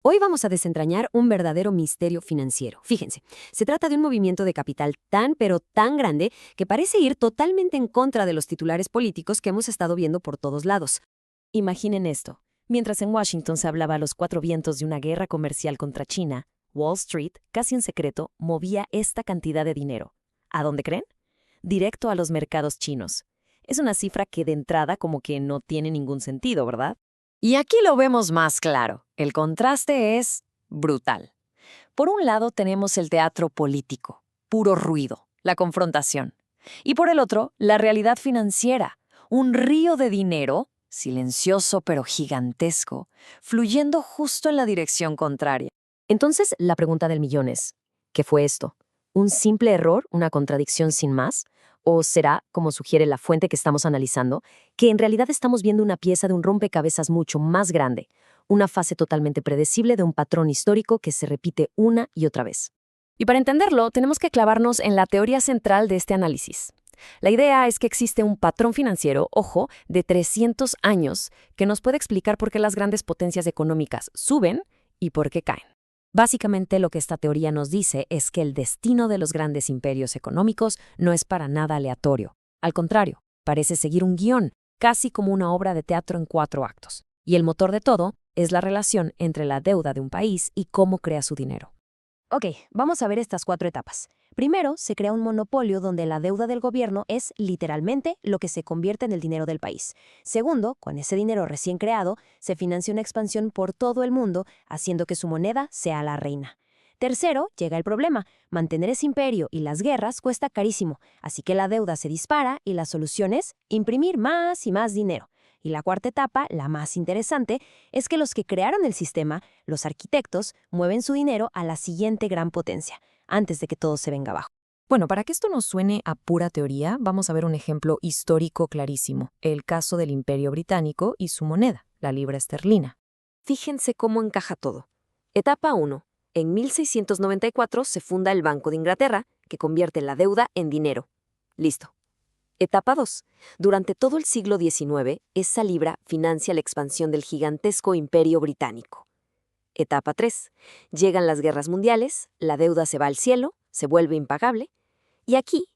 Hoy vamos a desentrañar un verdadero misterio financiero. Fíjense, se trata de un movimiento de capital tan pero tan grande que parece ir totalmente en contra de los titulares políticos que hemos estado viendo por todos lados. Imaginen esto. Mientras en Washington se hablaba a los cuatro vientos de una guerra comercial contra China, Wall Street, casi en secreto, movía esta cantidad de dinero. ¿A dónde creen? Directo a los mercados chinos. Es una cifra que de entrada como que no tiene ningún sentido, ¿verdad? Y aquí lo vemos más claro. El contraste es brutal. Por un lado tenemos el teatro político, puro ruido, la confrontación. Y por el otro, la realidad financiera, un río de dinero, silencioso pero gigantesco, fluyendo justo en la dirección contraria. Entonces, la pregunta del millón es, ¿qué fue esto? ¿Un simple error, una contradicción sin más? ¿O será, como sugiere la fuente que estamos analizando, que en realidad estamos viendo una pieza de un rompecabezas mucho más grande, una fase totalmente predecible de un patrón histórico que se repite una y otra vez? Y para entenderlo, tenemos que clavarnos en la teoría central de este análisis. La idea es que existe un patrón financiero, ojo, de 300 años, que nos puede explicar por qué las grandes potencias económicas suben y por qué caen. Básicamente lo que esta teoría nos dice es que el destino de los grandes imperios económicos no es para nada aleatorio. Al contrario, parece seguir un guión, casi como una obra de teatro en 4 actos. Y el motor de todo es la relación entre la deuda de un país y cómo crea su dinero. Ok, vamos a ver estas 4 etapas. Primero, se crea un monopolio donde la deuda del gobierno es literalmente lo que se convierte en el dinero del país. Segundo, con ese dinero recién creado, se financia una expansión por todo el mundo, haciendo que su moneda sea la reina. Tercero, llega el problema. Mantener ese imperio y las guerras cuesta carísimo, así que la deuda se dispara y la solución es imprimir más y más dinero. Y la cuarta etapa, la más interesante, es que los que crearon el sistema, los arquitectos, mueven su dinero a la siguiente gran potencia, antes de que todo se venga abajo. Bueno, para que esto nos suene a pura teoría, vamos a ver un ejemplo histórico clarísimo, el caso del Imperio Británico y su moneda, la libra esterlina. Fíjense cómo encaja todo. Etapa 1. En 1694 se funda el Banco de Inglaterra, que convierte la deuda en dinero. Listo. Etapa 2. Durante todo el siglo XIX, esa libra financia la expansión del gigantesco imperio británico. Etapa 3. Llegan las guerras mundiales, la deuda se va al cielo, se vuelve impagable. Y aquí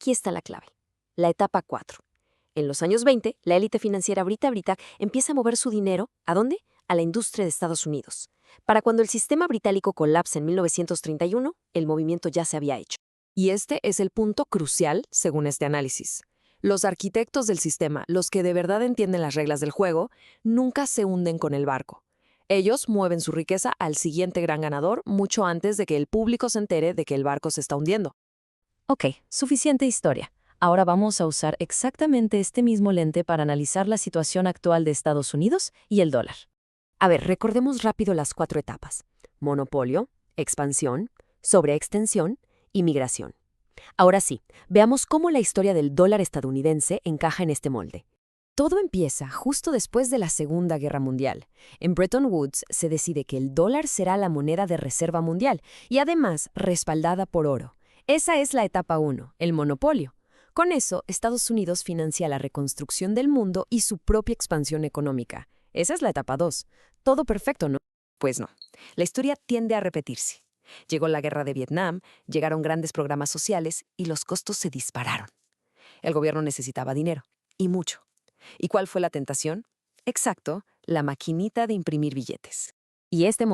está la clave. La etapa 4. En los años 20, la élite financiera brita empieza a mover su dinero, ¿a dónde? A la industria de Estados Unidos. Para cuando el sistema británico colapsa en 1931, el movimiento ya se había hecho. Y este es el punto crucial, según este análisis. Los arquitectos del sistema, los que de verdad entienden las reglas del juego, nunca se hunden con el barco. Ellos mueven su riqueza al siguiente gran ganador mucho antes de que el público se entere de que el barco se está hundiendo. Ok, suficiente historia. Ahora vamos a usar exactamente este mismo lente para analizar la situación actual de Estados Unidos y el dólar. A ver, recordemos rápido las 4 etapas. Monopolio, expansión, sobreextensión y migración. Ahora sí, veamos cómo la historia del dólar estadounidense encaja en este molde. Todo empieza justo después de la Segunda Guerra Mundial. En Bretton Woods se decide que el dólar será la moneda de reserva mundial y además respaldada por oro. Esa es la etapa 1, el monopolio. Con eso, Estados Unidos financia la reconstrucción del mundo y su propia expansión económica. Esa es la etapa 2. Todo perfecto, ¿no? Pues no. La historia tiende a repetirse. Llegó la guerra de Vietnam, llegaron grandes programas sociales y los costos se dispararon. El gobierno necesitaba dinero, y mucho. ¿Y cuál fue la tentación? Exacto, la maquinita de imprimir billetes. Y este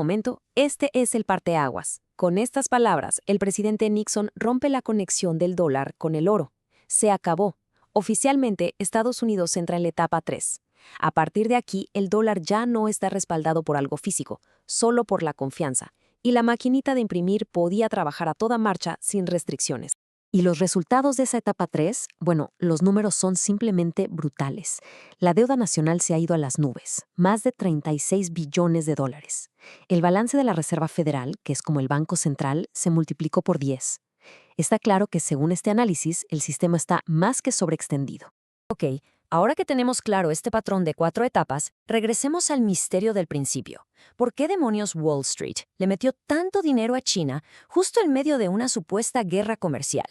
es el parteaguas. Con estas palabras, el presidente Nixon rompe la conexión del dólar con el oro. Se acabó. Oficialmente, Estados Unidos entra en la etapa 3. A partir de aquí, el dólar ya no está respaldado por algo físico, solo por la confianza. Y la maquinita de imprimir podía trabajar a toda marcha sin restricciones. Y los resultados de esa etapa 3, bueno, los números son simplemente brutales. La deuda nacional se ha ido a las nubes, más de 36 billones de dólares. El balance de la Reserva Federal, que es como el Banco Central, se multiplicó por 10. Está claro que según este análisis, el sistema está más que sobreextendido. Ok, ahora que tenemos claro este patrón de 4 etapas, regresemos al misterio del principio. ¿Por qué demonios Wall Street le metió tanto dinero a China justo en medio de una supuesta guerra comercial?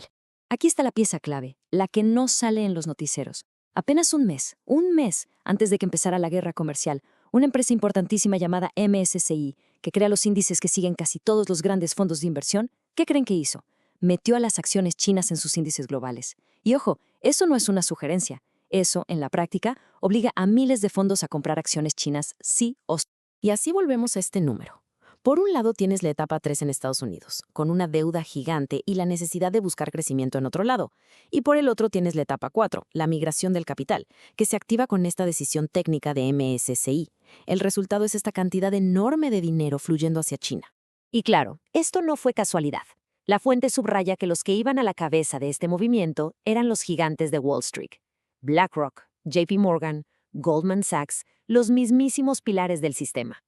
Aquí está la pieza clave, la que no sale en los noticieros. Apenas un mes antes de que empezara la guerra comercial, una empresa importantísima llamada MSCI, que crea los índices que siguen casi todos los grandes fondos de inversión, ¿qué creen que hizo? Metió a las acciones chinas en sus índices globales. Y ojo, eso no es una sugerencia. Eso, en la práctica, obliga a miles de fondos a comprar acciones chinas sí o sí. Y así volvemos a este número. Por un lado tienes la etapa 3 en Estados Unidos, con una deuda gigante y la necesidad de buscar crecimiento en otro lado. Y por el otro tienes la etapa 4, la migración del capital, que se activa con esta decisión técnica de MSCI. El resultado es esta cantidad enorme de dinero fluyendo hacia China. Y claro, esto no fue casualidad. La fuente subraya que los que iban a la cabeza de este movimiento eran los gigantes de Wall Street. BlackRock, JP Morgan, Goldman Sachs, los mismísimos pilares del sistema.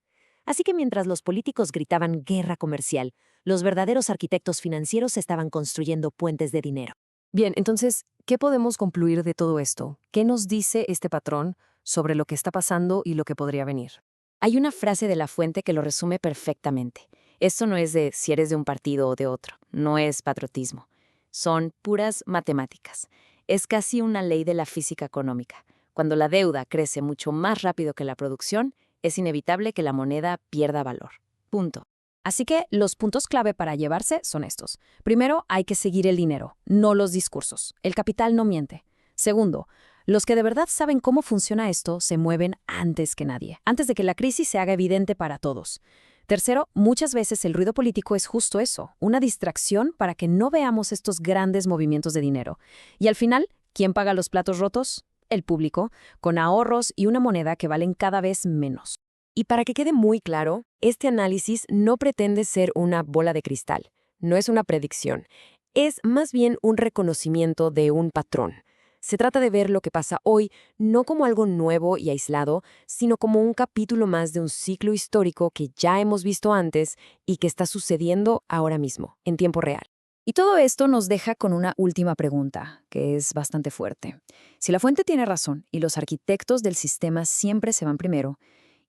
Así que mientras los políticos gritaban guerra comercial, los verdaderos arquitectos financieros estaban construyendo puentes de dinero. Bien, entonces, ¿qué podemos concluir de todo esto? ¿Qué nos dice este patrón sobre lo que está pasando y lo que podría venir? Hay una frase de la fuente que lo resume perfectamente. Esto no es de si eres de un partido o de otro, no es patriotismo. Son puras matemáticas. Es casi una ley de la física económica. Cuando la deuda crece mucho más rápido que la producción, es inevitable que la moneda pierda valor. Punto. Así que los puntos clave para llevarse son estos. Primero, hay que seguir el dinero, no los discursos. El capital no miente. Segundo, los que de verdad saben cómo funciona esto se mueven antes que nadie, antes de que la crisis se haga evidente para todos. Tercero, muchas veces el ruido político es justo eso, una distracción para que no veamos estos grandes movimientos de dinero. Y al final, ¿quién paga los platos rotos? El público, con ahorros y una moneda que valen cada vez menos. Y para que quede muy claro, este análisis no pretende ser una bola de cristal, no es una predicción, es más bien un reconocimiento de un patrón. Se trata de ver lo que pasa hoy no como algo nuevo y aislado, sino como un capítulo más de un ciclo histórico que ya hemos visto antes y que está sucediendo ahora mismo, en tiempo real. Y todo esto nos deja con una última pregunta, que es bastante fuerte. Si la fuente tiene razón y los arquitectos del sistema siempre se van primero,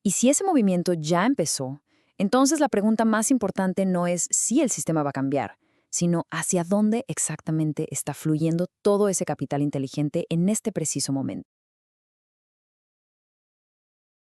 y si ese movimiento ya empezó, entonces la pregunta más importante no es si el sistema va a cambiar, sino hacia dónde exactamente está fluyendo todo ese capital inteligente en este preciso momento.